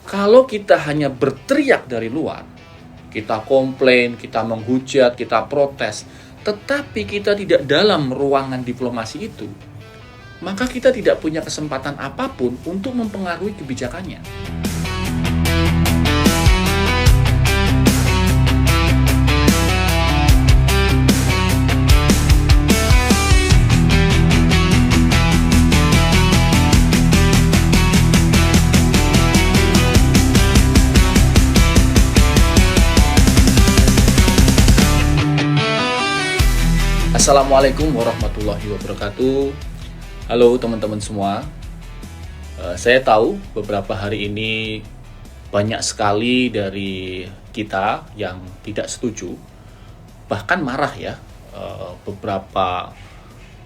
Kalau kita hanya berteriak dari luar, kita komplain, kita menghujat, kita protes, tetapi kita tidak dalam ruangan diplomasi itu, maka kita tidak punya kesempatan apapun untuk mempengaruhi kebijakannya. Assalamualaikum warahmatullahi wabarakatuh. Halo teman-teman semua. Saya tahu beberapa hari ini banyak sekali dari kita yang tidak setuju, bahkan marah ya. Beberapa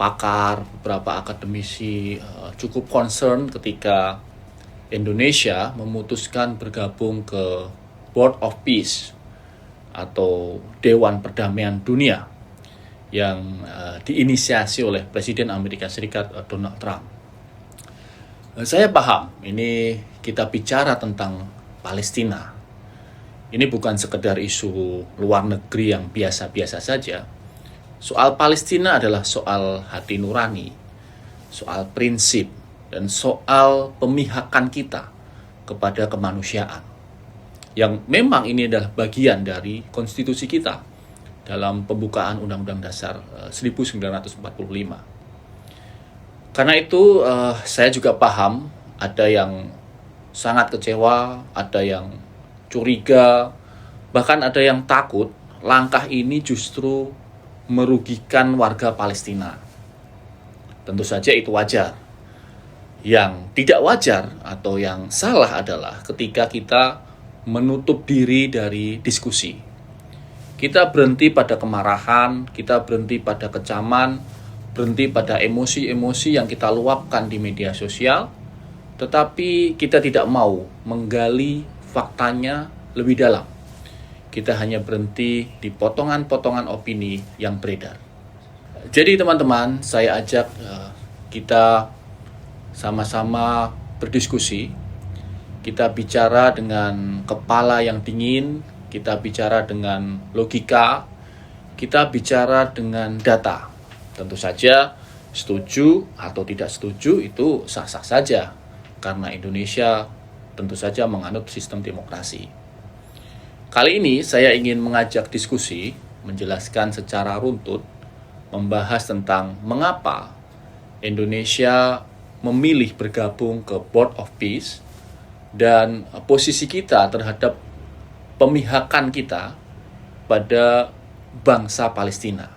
pakar, beberapa akademisi cukup concern ketika Indonesia memutuskan bergabung ke Board of Peace atau Dewan Perdamaian Dunia yang diinisiasi oleh Presiden Amerika Serikat Donald Trump. Saya paham, ini kita bicara tentang Palestina. Ini bukan sekedar isu luar negeri yang biasa-biasa saja. Soal Palestina adalah soal hati nurani, soal prinsip, dan soal pemihakan kita kepada kemanusiaan. Yang memang ini adalah bagian dari konstitusi kita dalam pembukaan Undang-Undang Dasar 1945. Karena itu saya juga paham ada yang sangat kecewa, ada yang curiga, bahkan ada yang takut langkah ini justru merugikan warga Palestina. Tentu saja itu wajar. Yang tidak wajar atau yang salah adalah ketika kita menutup diri dari diskusi. Kita berhenti pada kemarahan, kita berhenti pada kecaman, berhenti pada emosi-emosi yang kita luapkan di media sosial, tetapi kita tidak mau menggali faktanya lebih dalam. Kita hanya berhenti di potongan-potongan opini yang beredar. Jadi teman-teman, saya ajak kita sama-sama berdiskusi, kita bicara dengan kepala yang dingin, kita bicara dengan logika, kita bicara dengan data. Tentu saja setuju atau tidak setuju itu sah-sah saja, karena Indonesia tentu saja menganut sistem demokrasi. Kali ini saya ingin mengajak diskusi, menjelaskan secara runtut, membahas tentang mengapa Indonesia memilih bergabung ke Board of Peace dan posisi kita terhadap pemihakan kita pada bangsa Palestina.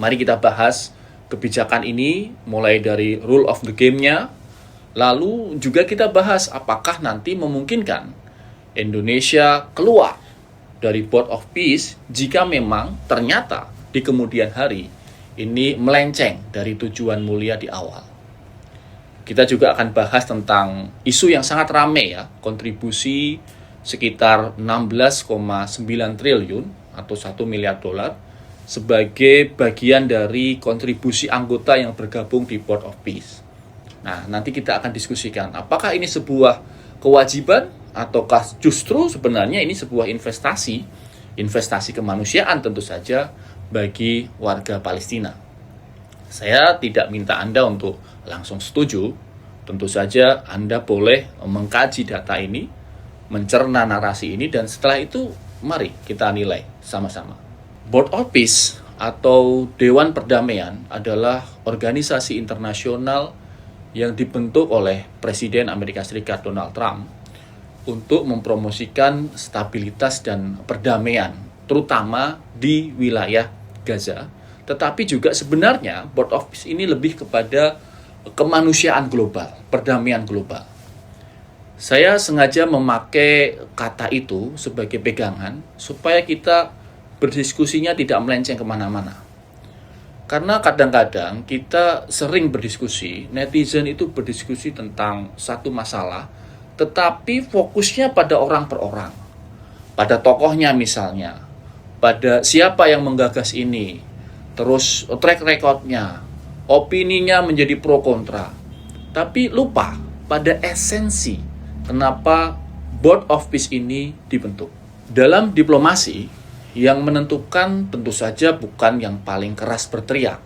Mari kita bahas kebijakan ini mulai dari rule of the game-nya, lalu juga kita bahas apakah nanti memungkinkan Indonesia keluar dari Board of Peace jika memang ternyata di kemudian hari ini melenceng dari tujuan mulia di awal. Kita juga akan bahas tentang isu yang sangat ramai ya, kontribusi sekitar 16,9 triliun atau 1 miliar dolar sebagai bagian dari kontribusi anggota yang bergabung di Board of Peace. Nah, nanti kita akan diskusikan apakah ini sebuah kewajiban ataukah justru sebenarnya ini sebuah investasi kemanusiaan tentu saja bagi warga Palestina. Saya tidak minta Anda untuk langsung setuju, tentu saja Anda boleh mengkaji data ini, mencerna narasi ini, dan setelah itu mari kita nilai sama-sama. Board of Peace atau Dewan Perdamaian adalah organisasi internasional yang dibentuk oleh Presiden Amerika Serikat Donald Trump untuk mempromosikan stabilitas dan perdamaian, terutama di wilayah Gaza. Tetapi juga sebenarnya Board of Peace ini lebih kepada kemanusiaan global, perdamaian global. Saya sengaja memakai kata itu sebagai pegangan supaya kita berdiskusinya tidak melenceng kemana-mana. Karena kadang-kadang kita sering berdiskusi, netizen itu berdiskusi tentang satu masalah, tetapi fokusnya pada orang per orang. Pada tokohnya misalnya, pada siapa yang menggagas ini, terus track recordnya, opininya menjadi pro kontra. Tapi lupa pada esensi kenapa Board of Peace ini dibentuk. Dalam diplomasi, yang menentukan tentu saja bukan yang paling keras berteriak,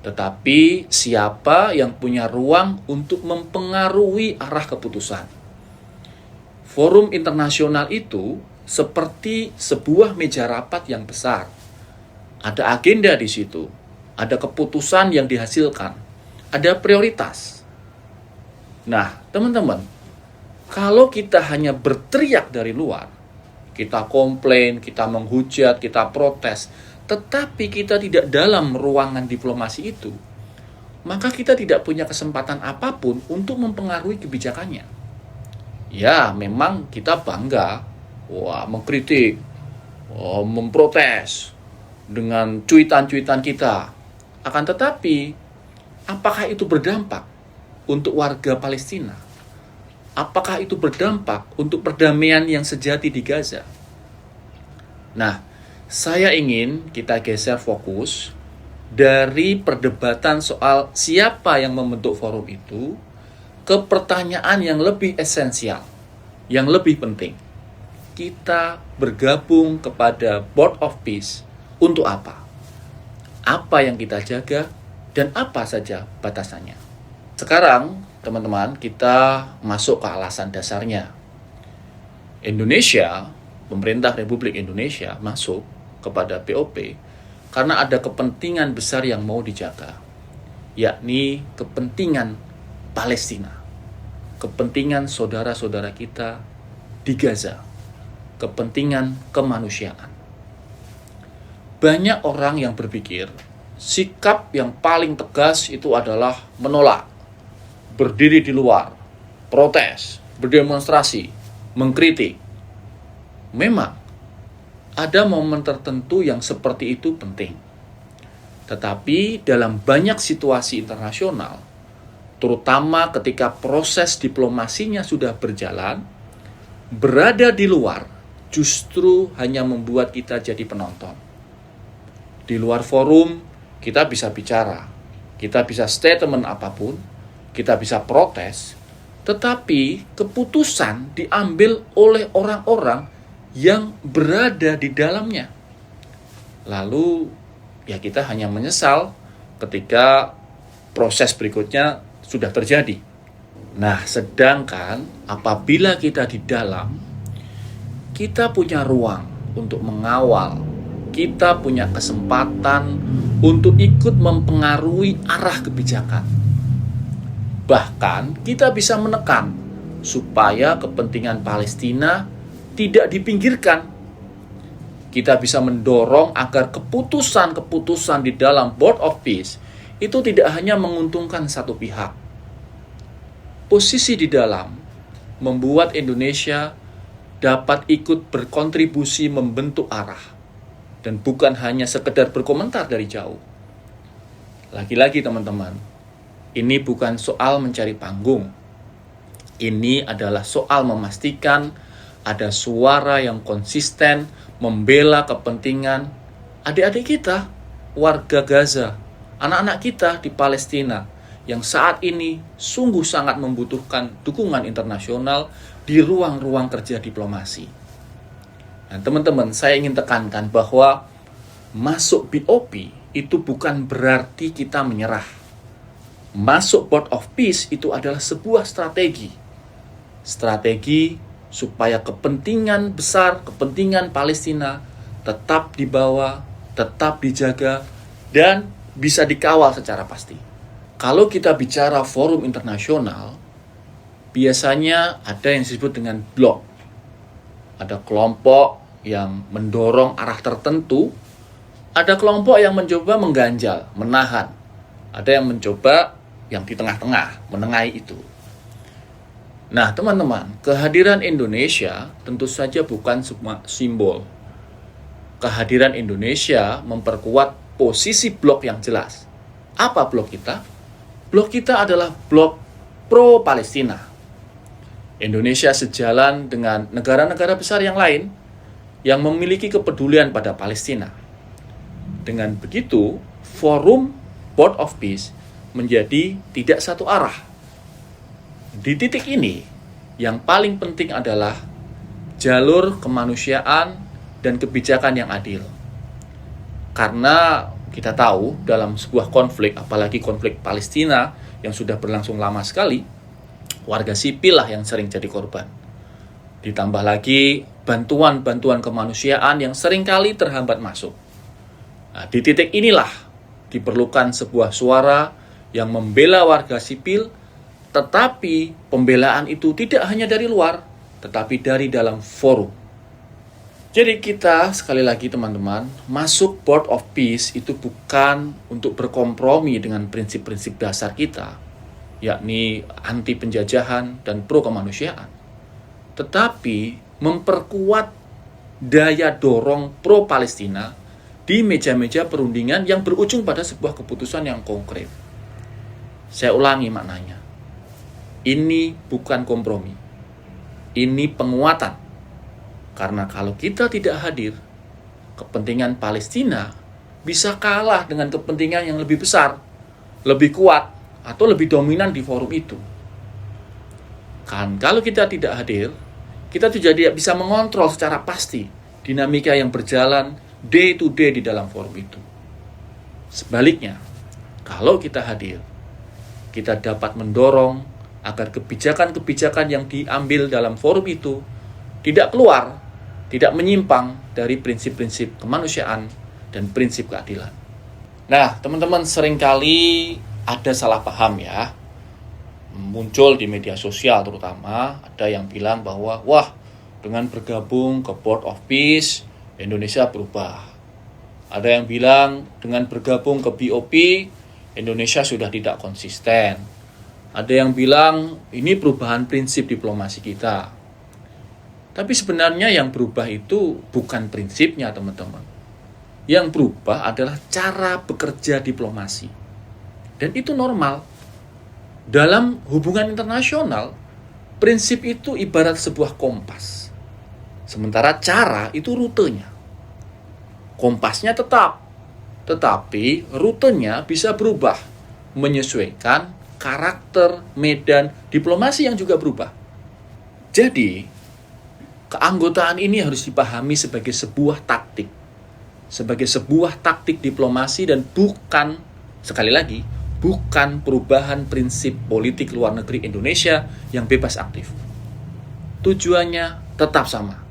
tetapi siapa yang punya ruang untuk mempengaruhi arah keputusan. Forum internasional itu seperti sebuah meja rapat yang besar. Ada agenda di situ, ada keputusan yang dihasilkan, ada prioritas. Nah, teman-teman, kalau kita hanya berteriak dari luar, kita komplain, kita menghujat, kita protes, tetapi kita tidak dalam ruangan diplomasi itu, maka kita tidak punya kesempatan apapun untuk mempengaruhi kebijakannya. Ya, memang kita bangga, mengkritik, memprotes dengan cuitan-cuitan kita. Akan tetapi, apakah itu berdampak untuk warga Palestina? Apakah itu berdampak untuk perdamaian yang sejati di Gaza? Nah, saya ingin kita geser fokus dari perdebatan soal siapa yang membentuk forum itu ke pertanyaan yang lebih esensial, yang lebih penting. Kita bergabung kepada Board of Peace untuk apa? Apa yang kita jaga dan apa saja batasannya? Sekarang, teman-teman, kita masuk ke alasan dasarnya. Indonesia, pemerintah Republik Indonesia masuk kepada BOP karena ada kepentingan besar yang mau dijaga, yakni kepentingan Palestina, kepentingan saudara-saudara kita di Gaza, kepentingan kemanusiaan. Banyak orang yang berpikir sikap yang paling tegas itu adalah menolak, berdiri di luar, protes, berdemonstrasi, mengkritik. Memang, ada momen tertentu yang seperti itu penting. Tetapi dalam banyak situasi internasional, terutama ketika proses diplomasinya sudah berjalan, berada di luar justru hanya membuat kita jadi penonton. Di luar forum, kita bisa bicara, kita bisa statement apapun, kita bisa protes, tetapi keputusan diambil oleh orang-orang yang berada di dalamnya. Lalu, ya kita hanya menyesal ketika proses berikutnya sudah terjadi. Nah, sedangkan apabila kita di dalam, kita punya ruang untuk mengawal, kita punya kesempatan untuk ikut mempengaruhi arah kebijakan. Bahkan kita bisa menekan supaya kepentingan Palestina tidak dipinggirkan. Kita bisa mendorong agar keputusan-keputusan di dalam Board of Peace itu tidak hanya menguntungkan satu pihak. Posisi di dalam membuat Indonesia dapat ikut berkontribusi membentuk arah dan bukan hanya sekedar berkomentar dari jauh. Lagi-lagi teman-teman, ini bukan soal mencari panggung. Ini adalah soal memastikan ada suara yang konsisten membela kepentingan adik-adik kita, warga Gaza, anak-anak kita di Palestina yang saat ini sungguh sangat membutuhkan dukungan internasional di ruang-ruang kerja diplomasi. Nah, teman-teman, saya ingin tekankan bahwa masuk BOP itu bukan berarti kita menyerah. Masuk Board of Peace itu adalah sebuah strategi. Strategi supaya kepentingan besar, kepentingan Palestina tetap dibawa, tetap dijaga, dan bisa dikawal secara pasti. Kalau kita bicara forum internasional, biasanya ada yang disebut dengan blok. Ada kelompok yang mendorong arah tertentu, ada kelompok yang mencoba mengganjal, menahan. Ada yang mencoba yang di tengah-tengah, menengahi itu. Nah, teman-teman, kehadiran Indonesia tentu saja bukan cuma simbol. Kehadiran Indonesia memperkuat posisi blok yang jelas. Apa blok kita? Blok kita adalah blok pro-Palestina. Indonesia sejalan dengan negara-negara besar yang lain yang memiliki kepedulian pada Palestina. Dengan begitu, forum Board of Peace menjadi tidak satu arah. Di titik ini, Yang paling penting adalah jalur kemanusiaan dan kebijakan yang adil. Karena kita tahu dalam sebuah konflik, apalagi konflik Palestina yang sudah berlangsung lama sekali, warga sipil lah yang sering jadi korban. Ditambah lagi bantuan-bantuan kemanusiaan yang seringkali terhambat masuk. Nah, di titik inilah diperlukan sebuah suara yang membela warga sipil, tetapi pembelaan itu tidak hanya dari luar, tetapi dari dalam forum. Jadi kita, sekali lagi teman-teman, masuk Board of Peace itu bukan untuk berkompromi dengan prinsip-prinsip dasar kita, yakni anti penjajahan dan pro kemanusiaan, tetapi memperkuat daya dorong pro Palestina di meja-meja perundingan yang berujung pada sebuah keputusan yang konkret. Saya ulangi maknanya. Ini bukan kompromi. Ini penguatan. Karena kalau kita tidak hadir, kepentingan Palestina bisa kalah dengan kepentingan yang lebih besar, lebih kuat, atau lebih dominan di forum itu. Kan kalau kita tidak hadir, kita tidak bisa mengontrol secara pasti dinamika yang berjalan day to day di dalam forum itu. Sebaliknya, kalau kita hadir, kita dapat mendorong agar kebijakan-kebijakan yang diambil dalam forum itu tidak keluar, tidak menyimpang dari prinsip-prinsip kemanusiaan dan prinsip keadilan. Nah, teman-teman, seringkali ada salah paham ya. Muncul di media sosial terutama, ada yang bilang bahwa, wah, dengan bergabung ke Board of Peace, Indonesia berubah. Ada yang bilang dengan bergabung ke BOP, Indonesia sudah tidak konsisten. Ada yang bilang ini perubahan prinsip diplomasi kita. Tapi sebenarnya yang berubah itu bukan prinsipnya, teman-teman. Yang berubah adalah cara bekerja diplomasi. Dan itu normal. Dalam hubungan internasional, prinsip itu ibarat sebuah kompas. Sementara cara itu rutenya. Kompasnya tetap, tetapi rutenya bisa berubah, menyesuaikan karakter, medan, diplomasi yang juga berubah. Jadi, keanggotaan ini harus dipahami sebagai sebuah taktik. Sebagai sebuah taktik diplomasi dan bukan, sekali lagi, bukan perubahan prinsip politik luar negeri Indonesia yang bebas aktif. Tujuannya tetap sama.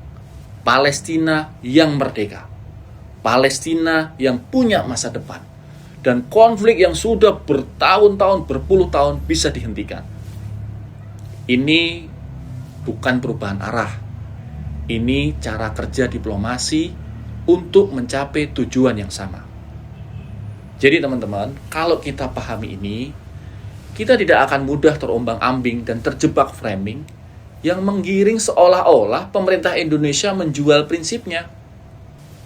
Palestina yang merdeka. Palestina yang punya masa depan. Dan konflik yang sudah bertahun-tahun, berpuluh tahun bisa dihentikan. Ini bukan perubahan arah. Ini cara kerja diplomasi untuk mencapai tujuan yang sama. Jadi teman-teman, kalau kita pahami ini, kita tidak akan mudah terombang-ambing dan terjebak framing yang menggiring seolah-olah pemerintah Indonesia menjual prinsipnya.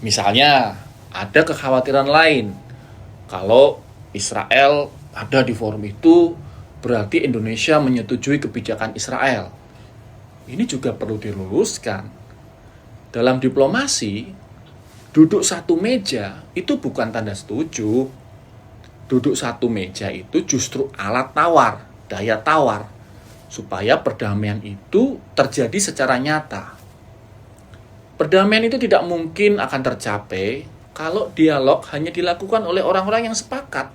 Misalnya, ada kekhawatiran lain. Kalau Israel ada di forum itu, berarti Indonesia menyetujui kebijakan Israel. Ini juga perlu diluruskan. Dalam diplomasi, duduk satu meja itu bukan tanda setuju. Duduk satu meja itu justru alat tawar, daya tawar, supaya perdamaian itu terjadi secara nyata. Perdamaian itu tidak mungkin akan tercapai kalau dialog hanya dilakukan oleh orang-orang yang sepakat.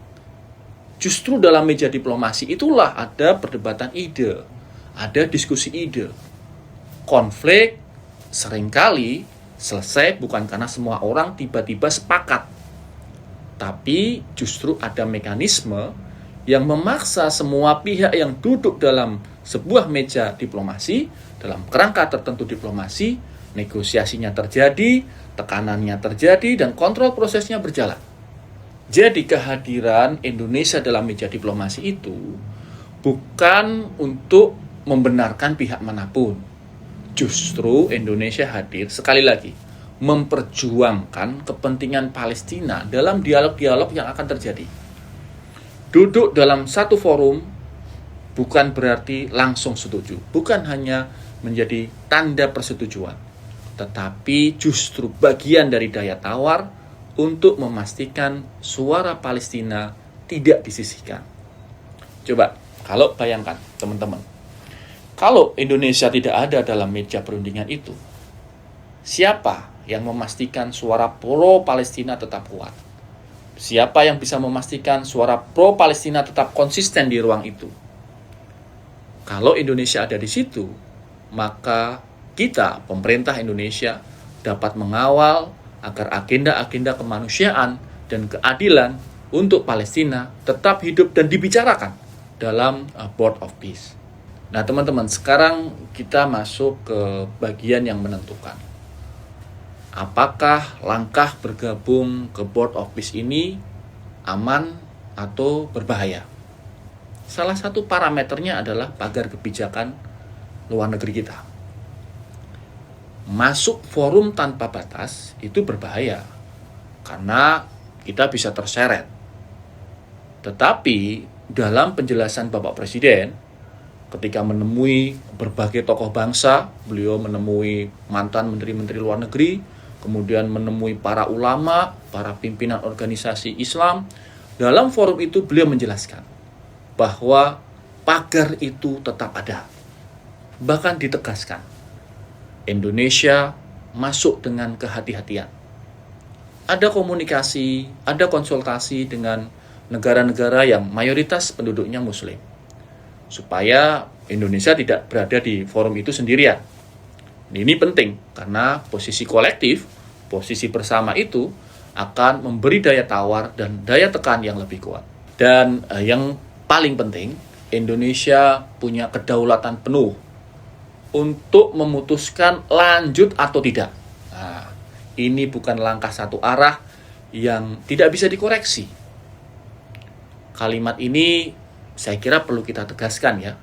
Justru dalam meja diplomasi itulah ada perdebatan ide, ada diskusi ide. Konflik seringkali selesai bukan karena semua orang tiba-tiba sepakat, tapi justru ada mekanisme yang memaksa semua pihak yang duduk dalam sebuah meja diplomasi, dalam kerangka tertentu diplomasi, negosiasinya terjadi, tekanannya terjadi, dan kontrol prosesnya berjalan. Jadi kehadiran Indonesia dalam meja diplomasi itu bukan untuk membenarkan pihak manapun. Justru Indonesia hadir, sekali lagi, memperjuangkan kepentingan Palestina dalam dialog-dialog yang akan terjadi. Duduk dalam satu forum bukan berarti langsung setuju, bukan hanya menjadi tanda persetujuan, tetapi justru bagian dari daya tawar untuk memastikan suara Palestina tidak disisihkan. Coba, kalau bayangkan teman-teman, Kalau Indonesia tidak ada dalam meja perundingan itu, siapa yang memastikan suara pro-Palestina tetap kuat? Siapa yang bisa memastikan suara pro-Palestina tetap konsisten di ruang itu? Kalau Indonesia ada di situ, maka kita, pemerintah Indonesia, dapat mengawal agar agenda-agenda kemanusiaan dan keadilan untuk Palestina tetap hidup dan dibicarakan dalam Board of Peace. Nah teman-teman, sekarang kita masuk ke bagian yang menentukan. Apakah langkah bergabung ke Board of Peace ini aman atau berbahaya? Salah satu parameternya adalah pagar kebijakan luar negeri kita. Masuk forum tanpa batas itu berbahaya, karena kita bisa terseret. Tetapi dalam penjelasan Bapak Presiden, ketika menemui berbagai tokoh bangsa, beliau menemui mantan menteri-menteri luar negeri, kemudian menemui para ulama, para pimpinan organisasi Islam. Dalam forum itu beliau menjelaskan bahwa pagar itu tetap ada. Bahkan ditegaskan, Indonesia masuk dengan kehati-hatian. Ada komunikasi, ada konsultasi dengan negara-negara yang mayoritas penduduknya Muslim, supaya Indonesia tidak berada di forum itu sendirian. Ini penting, karena posisi kolektif, posisi bersama itu akan memberi daya tawar dan daya tekan yang lebih kuat. Dan yang paling penting, Indonesia punya kedaulatan penuh untuk memutuskan lanjut atau tidak. Nah, ini bukan langkah satu arah yang tidak bisa dikoreksi. Kalimat ini saya kira perlu kita tegaskan ya,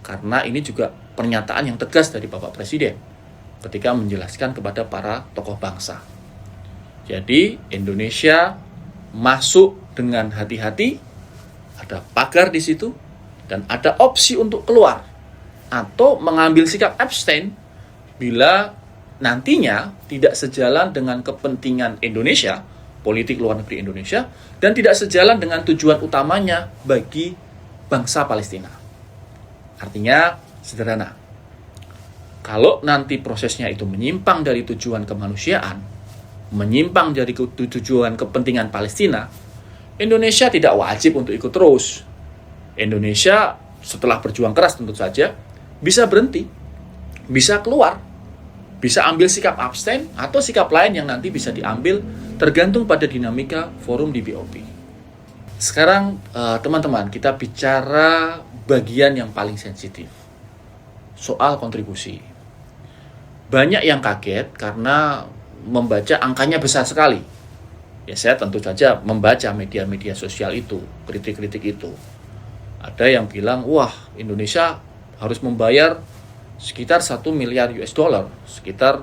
karena ini juga pernyataan yang tegas dari Bapak Presiden ketika menjelaskan kepada para tokoh bangsa. Jadi Indonesia masuk dengan hati-hati, ada pagar di situ, dan ada opsi untuk keluar atau mengambil sikap abstain bila nantinya tidak sejalan dengan kepentingan Indonesia, politik luar negeri Indonesia, dan tidak sejalan dengan tujuan utamanya bagi bangsa Palestina. Artinya sederhana, kalau nanti prosesnya itu menyimpang dari tujuan kemanusiaan, menyimpang dari tujuan kepentingan Palestina, Indonesia tidak wajib untuk ikut terus. Indonesia setelah berjuang keras tentu saja bisa berhenti, bisa keluar, bisa ambil sikap abstain atau sikap lain yang nanti bisa diambil tergantung pada dinamika forum di BOP. Sekarang teman-teman, kita bicara bagian yang paling sensitif, soal kontribusi. Banyak yang kaget karena membaca angkanya besar sekali. Ya saya tentu saja membaca media-media sosial itu, kritik-kritik itu. Ada yang bilang, wah Indonesia harus membayar sekitar 1 miliar US dollar, sekitar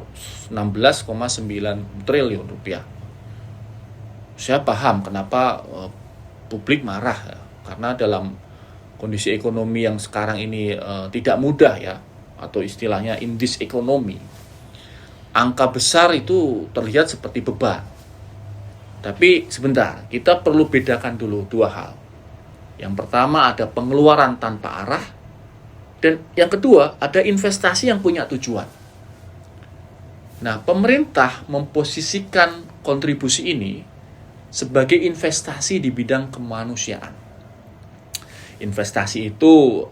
16,9 triliun rupiah. Saya paham kenapa publik marah ya, karena dalam kondisi ekonomi yang sekarang ini tidak mudah ya, atau istilahnya in this economy, angka besar itu terlihat seperti beban. Tapi sebentar, kita perlu bedakan dulu dua hal. Yang pertama ada pengeluaran tanpa arah, dan yang kedua ada investasi yang punya tujuan. Nah, pemerintah memposisikan kontribusi ini sebagai investasi di bidang kemanusiaan. Investasi itu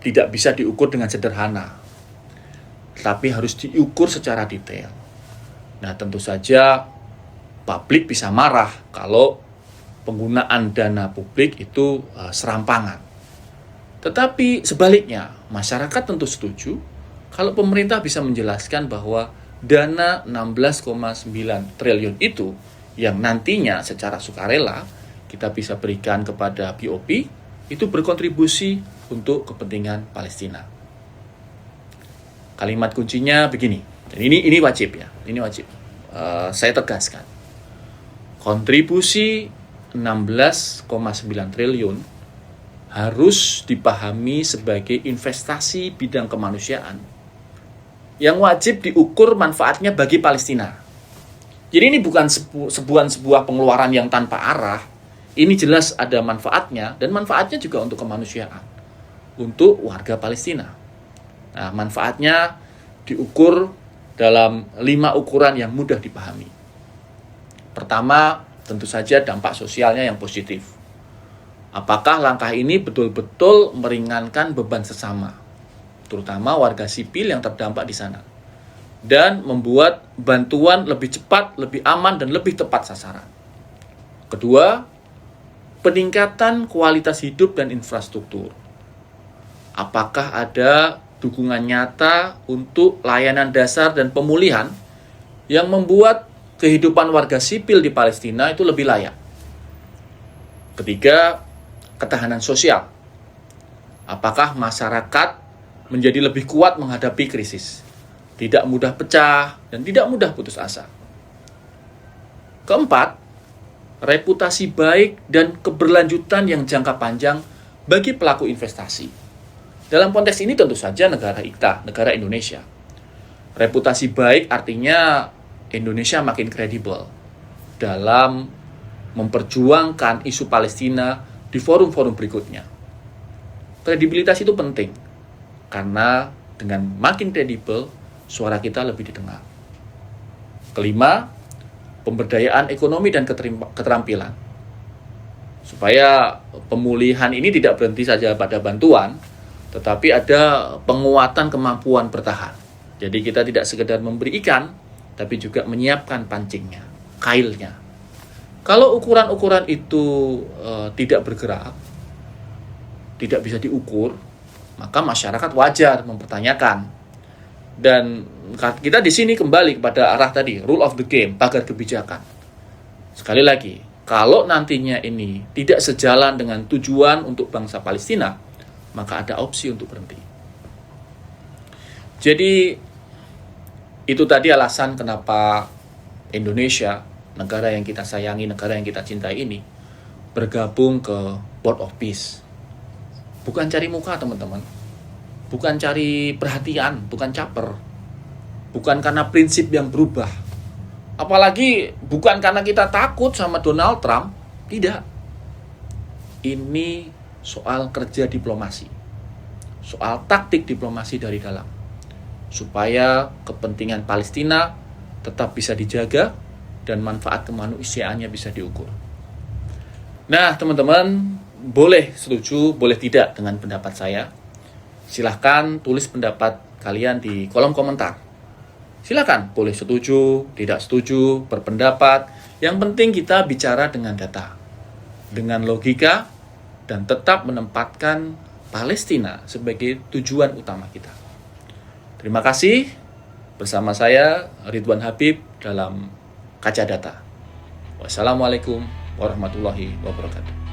tidak bisa diukur dengan sederhana, tapi harus diukur secara detail. Nah, tentu saja publik bisa marah kalau penggunaan dana publik itu serampangan. Tetapi sebaliknya, masyarakat tentu setuju kalau pemerintah bisa menjelaskan bahwa dana 16,9 triliun itu yang nantinya secara sukarela kita bisa berikan kepada BOP itu berkontribusi untuk kepentingan Palestina. Kalimat kuncinya begini, dan ini wajib ya, ini wajib. Saya tegaskan, kontribusi 16,9 triliun harus dipahami sebagai investasi bidang kemanusiaan yang wajib diukur manfaatnya bagi Palestina. Jadi ini bukan sebuah pengeluaran yang tanpa arah. Ini jelas ada manfaatnya, dan manfaatnya juga untuk kemanusiaan, untuk warga Palestina. Nah, manfaatnya diukur dalam 5 ukuran yang mudah dipahami. Pertama, tentu saja dampak sosialnya yang positif. Apakah langkah ini betul-betul meringankan beban sesama, terutama warga sipil yang terdampak di sana, dan membuat bantuan lebih cepat, lebih aman, dan lebih tepat sasaran. Kedua, peningkatan kualitas hidup dan infrastruktur. Apakah ada dukungan nyata untuk layanan dasar dan pemulihan yang membuat kehidupan warga sipil di Palestina itu lebih layak. Ketiga, ketahanan sosial. Apakah masyarakat menjadi lebih kuat menghadapi krisis, tidak mudah pecah, dan tidak mudah putus asa. Keempat, reputasi baik dan keberlanjutan yang jangka panjang bagi pelaku investasi. Dalam konteks ini tentu saja negara kita, negara Indonesia. Reputasi baik artinya Indonesia makin kredibel dalam memperjuangkan isu Palestina di forum-forum berikutnya. Kredibilitas itu penting, karena dengan makin kredibel, suara kita lebih didengar. Kelima, pemberdayaan ekonomi dan keterampilan. Supaya pemulihan ini tidak berhenti saja pada bantuan, tetapi ada penguatan kemampuan bertahan. Jadi kita tidak sekedar memberi ikan, tapi juga menyiapkan pancingnya, kailnya. Kalau ukuran-ukuran itu tidak bergerak, tidak bisa diukur, maka masyarakat wajar mempertanyakan. Dan kita di sini kembali kepada arah tadi, rule of the game, pagar kebijakan. Sekali lagi, kalau nantinya ini tidak sejalan dengan tujuan untuk bangsa Palestina, maka ada opsi untuk berhenti. Jadi, itu tadi alasan kenapa Indonesia, negara yang kita sayangi, negara yang kita cintai ini, bergabung ke Board of Peace. Bukan cari muka, teman-teman. Bukan cari perhatian, bukan caper. Bukan karena prinsip yang berubah. Apalagi bukan karena kita takut sama Donald Trump. Tidak. Ini soal kerja diplomasi. Soal taktik diplomasi dari dalam. Supaya kepentingan Palestina tetap bisa dijaga dan manfaat kemanusiaannya bisa diukur. Nah, teman-teman, boleh setuju, boleh tidak dengan pendapat saya. Silahkan tulis pendapat kalian di kolom komentar. Silahkan, boleh setuju, tidak setuju, berpendapat. Yang penting kita bicara dengan data, dengan logika, dan tetap menempatkan Palestina sebagai tujuan utama kita. Terima kasih. Bersama saya, Ridwan Habib, dalam Kaca Data. Wassalamualaikum warahmatullahi wabarakatuh.